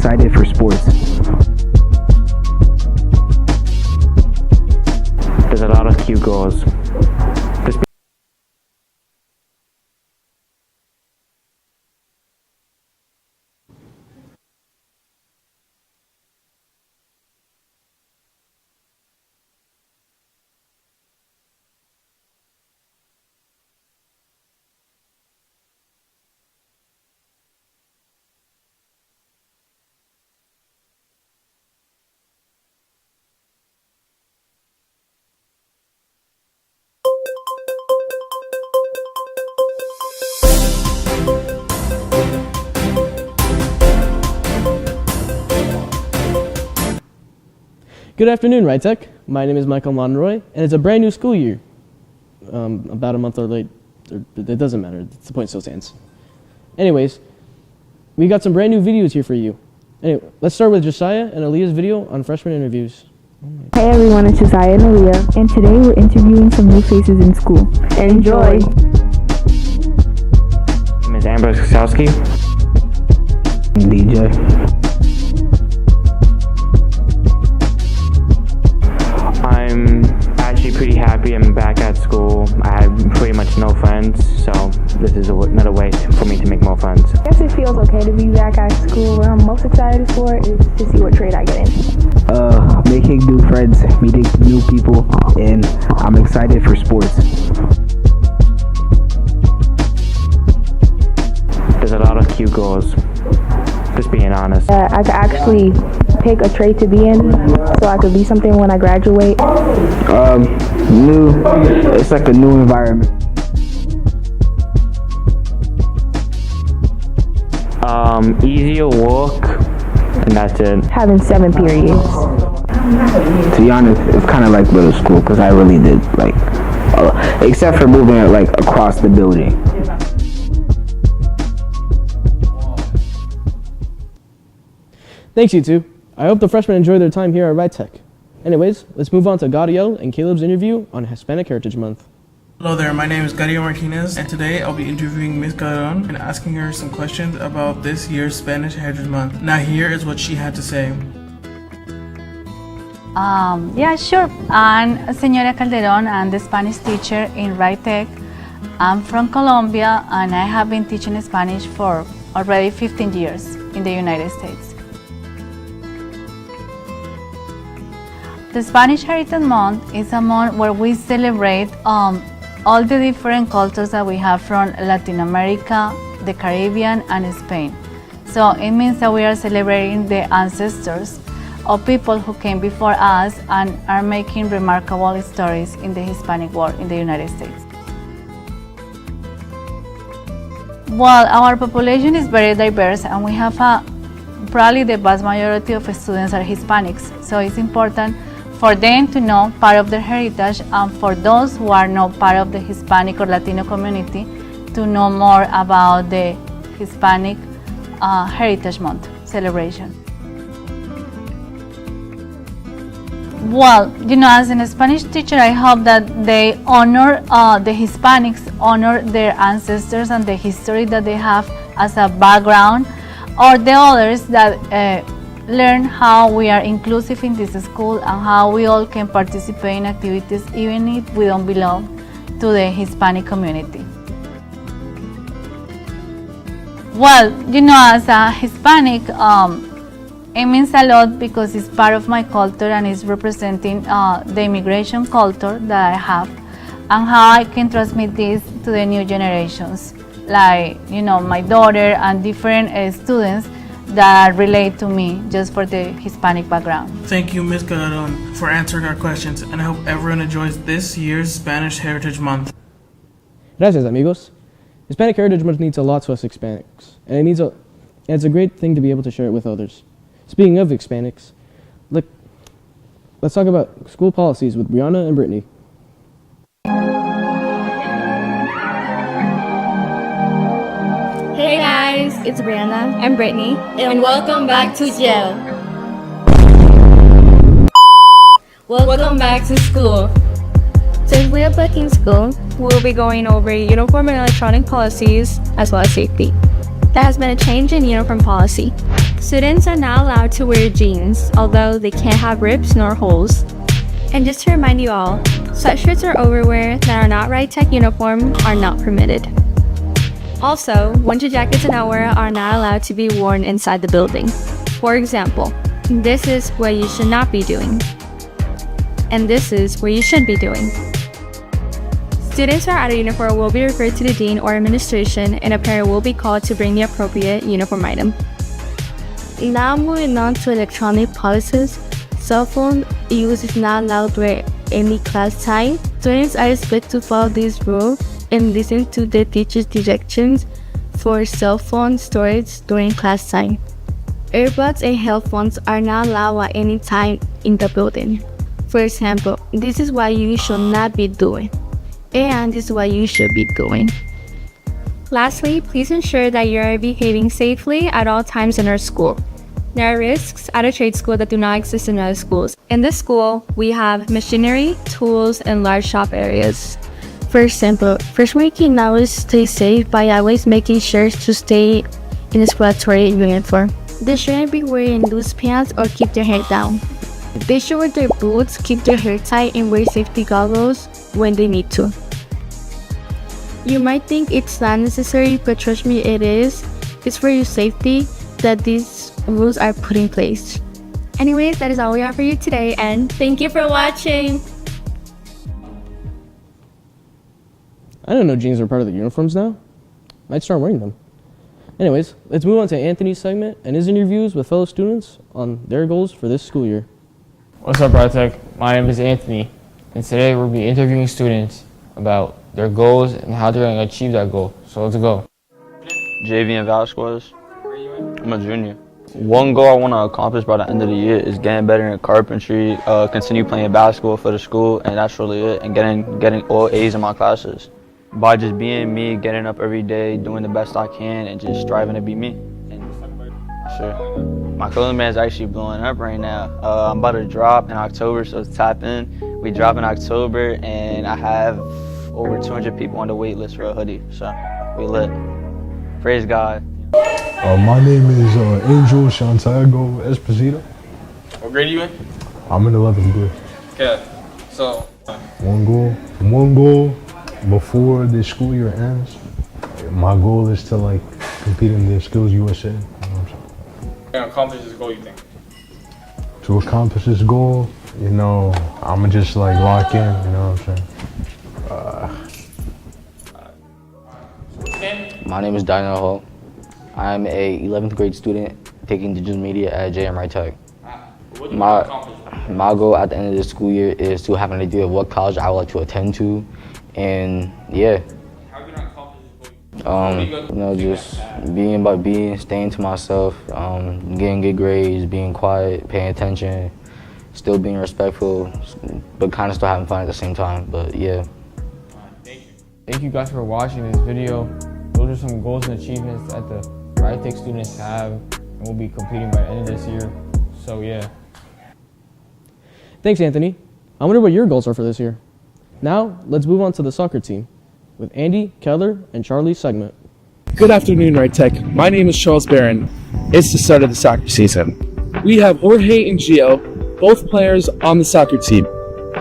excited for sports. There's a lot of cute girls. Good afternoon, Wright. My name is Michael Monroy, and it's a brand new school year. About a month or late, it doesn't matter, the point still stands. Anyways, we got some brand new videos here for you. Anyway, let's start with Josiah and Aaliyah's video on freshman interviews. Hey everyone, it's Josiah and Aaliyah, and today we're interviewing some new faces in school. Enjoy! Ms. Amber Kasowski. DJ. I'm actually pretty happy I'm back at school. I had pretty much no friends, so this is another way for me to make more friends. I guess it feels okay to be back at school. What I'm most excited for is to see what trade I get in. Making new friends, meeting new people, and I'm excited for sports. There's a lot of cute girls, just being honest. I could actually pick a trade to be in, so I could be something when I graduate. It's like a new environment. Easier work, and that's it. Having 7 periods. To be honest, it's kind of like middle school, because I really did, except for moving it, across the building. Thanks, you two. I hope the freshmen enjoy their time here at Wright Tech. Anyways, let's move on to Gadiel and Caleb's interview on Hispanic Heritage Month. Hello there, my name is Gadiel Martinez, and today I'll be interviewing Ms. Garon and asking her some questions about this year's Spanish Heritage Month. Now here is what she had to say. Yeah, sure. I'm Señora Calderon. I'm the Spanish teacher in Wright Tech. I'm from Colombia, and I have been teaching Spanish for already 15 years in the United States. The Spanish Heritage Month is a month where we celebrate all the different cultures that we have from Latin America, the Caribbean, and Spain. So it means that we are celebrating the ancestors of people who came before us and are making remarkable stories in the Hispanic world in the United States. Well, our population is very diverse, and we have probably the vast majority of students are Hispanics. So it's important for them to know part of their heritage, and for those who are not part of the Hispanic or Latino community to know more about the Hispanic Heritage Month celebration. Well, as a Spanish teacher, I hope that they honor, the Hispanics honor their ancestors and the history that they have as a background, or the others that learn how we are inclusive in this school and how we all can participate in activities even if we don't belong to the Hispanic community. Well, as a Hispanic, it means a lot because it's part of my culture and it's representing the immigration culture that I have and how I can transmit this to the new generations, like, my daughter and different students that relate to me just for the Hispanic background. Thank you, Ms. Garon, for answering our questions, and I hope everyone enjoys this year's Spanish Heritage Month. Gracias, amigos. Hispanic Heritage Month means a lot to us Hispanics, and it's a great thing to be able to share it with others. Speaking of Hispanics, let's talk about school policies with Brianna and Brittany. Hey guys, it's Brianna and Brittany, and welcome back to jail. Welcome back to school. Since we are back in school, we'll be going over uniform and electronic policies as well as safety. There has been a change in uniform policy. Students are not allowed to wear jeans, although they can't have rips nor holes. And just to remind you all, sweatshirts or overwear that are not Wright Tech uniform are not permitted. Also, winter jackets and outwear are not allowed to be worn inside the building. For example, this is what you should not be doing. And this is what you should be doing. Students who are out of uniform will be referred to the dean or administration, and a parent will be called to bring the appropriate uniform item. Now moving on to electronic policies. Cell phone use is not allowed during any class time. Students are expected to follow these rules and listen to the teacher's directions for cell phone storage during class time. Earbuds and headphones are not allowed at any time in the building. For example, this is what you should not be doing, and this is what you should be doing. Lastly, please ensure that you are behaving safely at all times in our school. There are risks at a trade school that do not exist in other schools. In this school, we have machinery, tools, and large shop areas. For example, freshmen can always stay safe by always making sure to stay in a respiratory uniform. They shouldn't be wearing loose pants or keep their hair down. They should wear their boots, keep their hair tight, and wear safety goggles when they need to. You might think it's not necessary, but trust me, it is. It's for your safety that these rules are put in place. Anyways, that is all we have for you today, and thank you for watching! I didn't know jeans were part of the uniforms now. Might start wearing them. Anyways, let's move on to Anthony's segment and his interviews with fellow students on their goals for this school year. What's up, Wright Tech? My name is Anthony, and today we'll be interviewing students about their goals and how they're going to achieve that goal. So let's go. Javian Vasquez. I'm a junior. One goal I want to accomplish by the end of the year is getting better in carpentry, continue playing basketball for the school, and that's really it, and getting all A's in my classes. By just being me, getting up every day, doing the best I can, and just striving to be me. And sure. My clothing brand is actually blowing up right now. I'm about to drop in October, so tap in. We drop in October, and I have over 200 people on the wait list for a hoodie, so we lit. Praise God. My name is Angel Santiago Esposito. What grade are you in? I'm in 11th grade. Okay, so One goal before the school year ends. My goal is to compete in the Skills USA. You know what I'm saying? to accomplish this goal, you think? To accomplish this goal, I'ma just lock in. You know what I'm saying? My name is Daniel Hall. I'm a 11th grade student taking digital media at JM Wright Tech. My goal at the end of the school year is to have an idea of what college I would like to attend to, and yeah. How can I accomplish this goal? Just staying to myself, getting good grades, being quiet, paying attention, still being respectful, but kind of still having fun at the same time. But yeah. Thank you. Thank you guys for watching this video. Those are some goals and achievements that the Wright Tech students have and will be completing by the end of this year. So yeah. Thanks, Anthony. I wonder what your goals are for this year. Now, let's move on to the soccer team with Andy, Keller, and Charlie's segment. Good afternoon, Wright Tech. My name is Charles Barron. It's the start of the soccer season. We have Jorge and Gio, both players on the soccer team.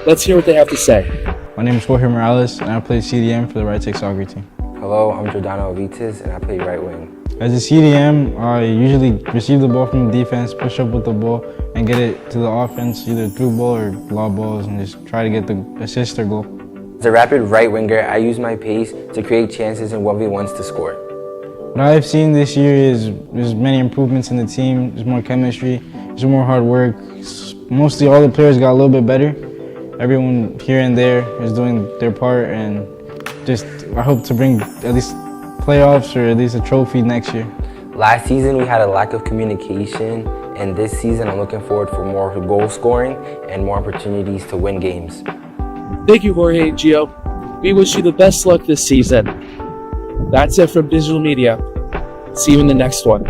Let's hear what they have to say. My name is Jorge Morales, and I play CDM for the Wright Tech soccer team. Hello, I'm Giordano Avitas, and I play right wing. As a CDM, I usually receive the ball from the defense, push up with the ball, and get it to the offense, either through ball or lob balls, and just try to get the assist or goal. As a rapid right winger, I use my pace to create chances in 1v1s to score. What I've seen this year is there's many improvements in the team. There's more chemistry, there's more hard work. Mostly all the players got a little bit better. Everyone here and there is doing their part, and just I hope to bring at least playoffs or at least a trophy next year. Last season we had a lack of communication, and this season I'm looking forward for more goal scoring and more opportunities to win games. Thank you, Jorge and Gio. We wish you the best luck this season. That's it from Digital Media. See you in the next one.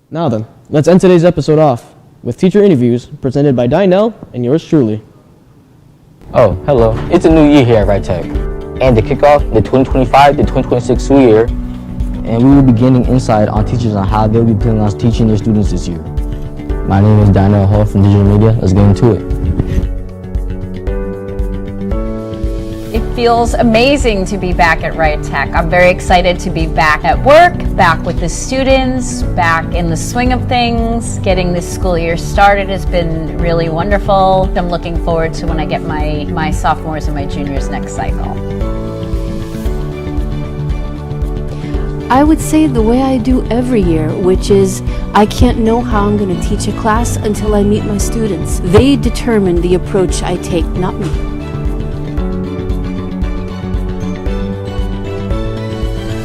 Now then, let's end today's episode off with teacher interviews presented by Dinell and yours truly. Oh, hello. It's a new year here at Wright Tech. And to kick off the 2025 to 2026 school year, and we will be gaining insight on teachers on how they'll be planning on teaching their students this year. My name is Daniel Hall from Digital Media. Let's get into it. It feels amazing to be back at Wright Tech. I'm very excited to be back at work, back with the students, back in the swing of things. Getting this school year started has been really wonderful. I'm looking forward to when I get my sophomores and my juniors next cycle. I would say the way I do every year, which is I can't know how I'm going to teach a class until I meet my students. They determine the approach I take, not me.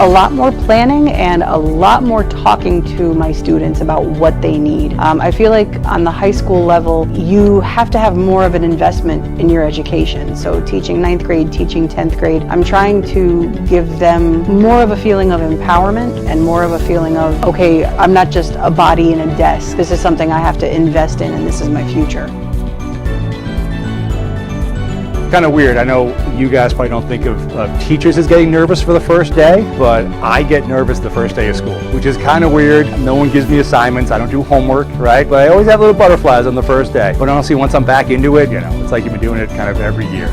A lot more planning and a lot more talking to my students about what they need. I feel like on the high school level, you have to have more of an investment in your education. So teaching 9th grade, teaching 10th grade, I'm trying to give them more of a feeling of empowerment and more of a feeling of, okay, I'm not just a body in a desk. This is something I have to invest in and this is my future. Kind of weird. I know you guys probably don't think of teachers as getting nervous for the first day, but I get nervous the first day of school, which is kind of weird. No one gives me assignments. I don't do homework, right? But I always have little butterflies on the first day. But honestly, once I'm back into it, it's like you've been doing it kind of every year.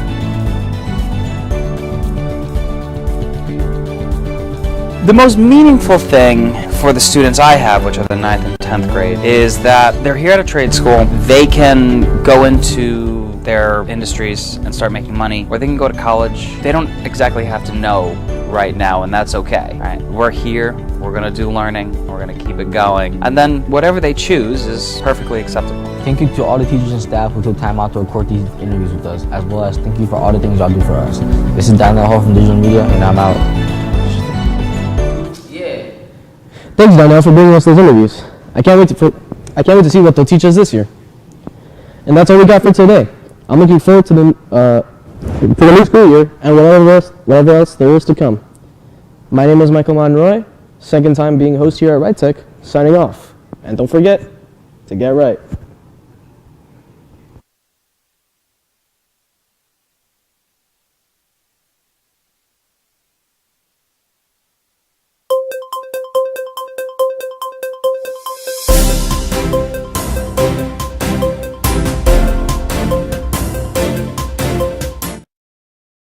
The most meaningful thing for the students I have, which are the 9th and 10th grade, is that they're here at a trade school. They can go into their industries and start making money, or they can go to college. They don't exactly have to know right now, and that's okay. Right? We're here, we're gonna do learning, we're gonna keep it going, and then whatever they choose is perfectly acceptable. Thank you to all the teachers and staff who took time out to record these interviews with us, as well as thank you for all the things y'all do for us. This is Daniel Hall from Digital Media, and I'm out. Yeah. Thanks, Daniel, for bringing us those interviews. I can't wait to see what they'll teach us this year. And that's all we got for today. I'm looking forward to the new school year and whatever else there is to come. My name is Michael Monroy, second time being host here at Wright Tech, signing off. And don't forget to get right.